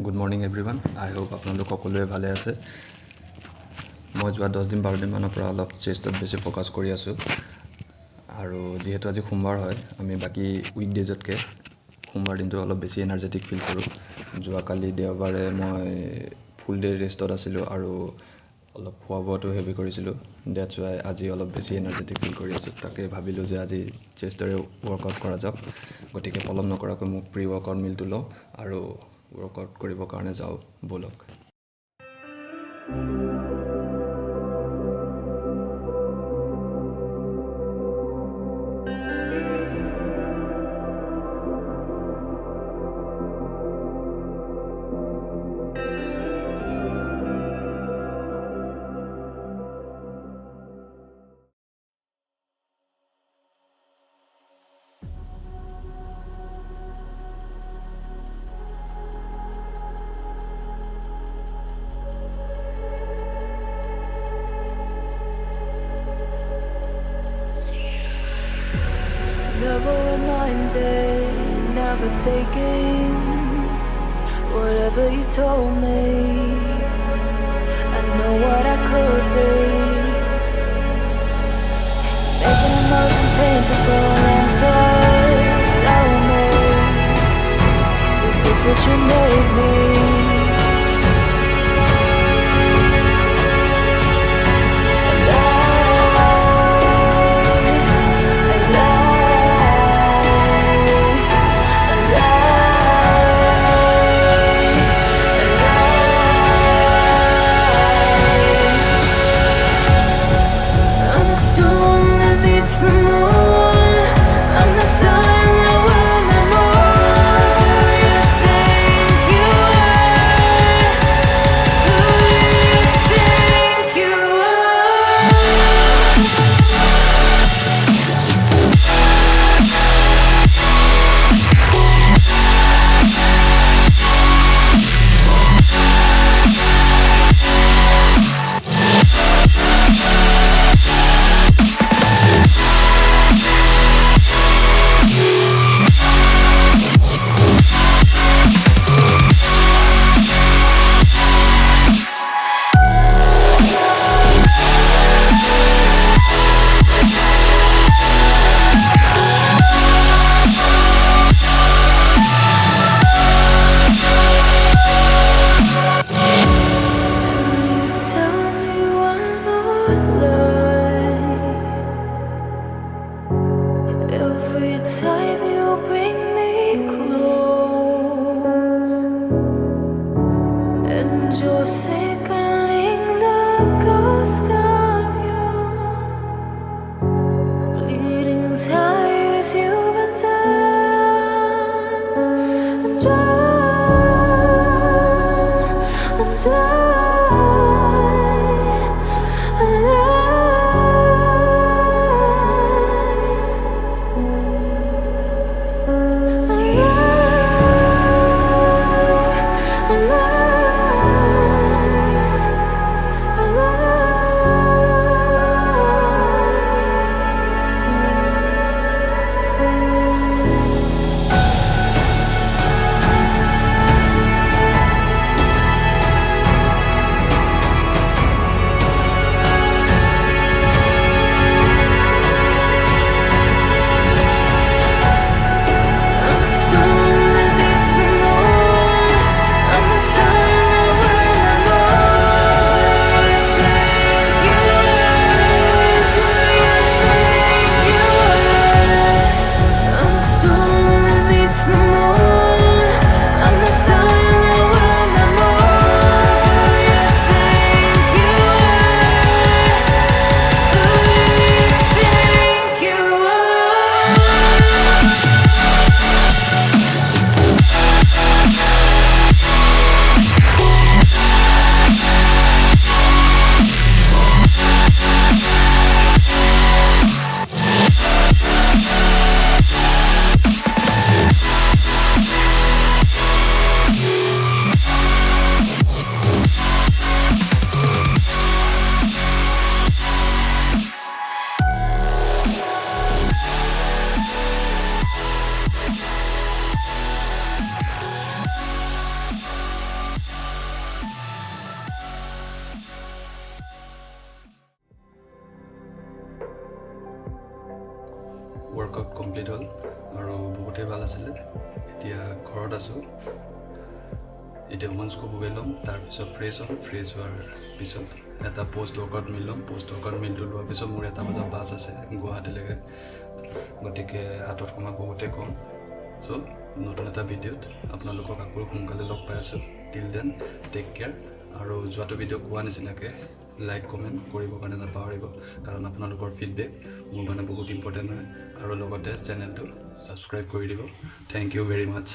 Good morning everyone. I hope আপোনালোক সকলোৱে ভালে আছে। মই যোৱা 10 দিন 12 দিন মানৰ পৰা অলপ চেষ্টত বেছি ফোকাস কৰি আছো আৰু যেহেতু আজি সোমবাৰ হয় আমি বাকি উইকডেজতকে সোমবাৰ দিনটো অলপ বেছি এনাৰ্জেটিক ফিল কৰো। যোৱা কালি দেওবাৰে মই ফুল ডে ৰেষ্টত আছিলো আৰু অলপ খোৱাবোৱাটো হেভি কৰিছিলো। দ্যাটস ওয়াই আজি অলপ বেছি এনাৰ্জেটিক ফিল কৰি আছো। তাকে ভাবিলো যে আজি চেষ্টৰে ওয়াৰ্কআউট কৰা যাওক। গতিকে পলম নকৰাকৈ মোক প্ৰি ওয়াৰ্কআউট মিলটো লওঁ আৰু workout কৰিব কাৰণে যাও বলক। Never reminded, never taking whatever you told me. I know what I could be, making emotion paintable and tell me, is this what you made me? I love আছোঁ এতিয়া ৱন্স ক'বগৈ ল'ম তাৰপিছত ফ্ৰেছ হোৱাৰ পিছত এটা পোষ্ট ৱৰ্কআউট মিল ল'ম post workout মিলটো লোৱাৰ পিছত মোৰ 1 বজাত বাছ আছে গুৱাহাটীলৈকে গতিকে হাতত সময় বহুতেই কম চ' নতুন এটা ভিডিঅ'ত আপোনালোকক আকৌ সোনকালে লগ পাই আছোঁ টিল দেন টেক কেয়াৰ আৰু যোৱাটো ভিডিঅ' কোৱা নিচিনাকৈ লাইক কমেণ্ট কৰিবৰ কাৰণে নাপাহৰিব কাৰণ আপোনালোকৰ ফিডবেক মোৰ কাৰণে বহুত ইম্পৰ্টেণ্ট হয় আৰু লগতে চেনেলটো ছাবস্ক্ৰাইব কৰি দিব থেংক ইউ ভেৰি মাছ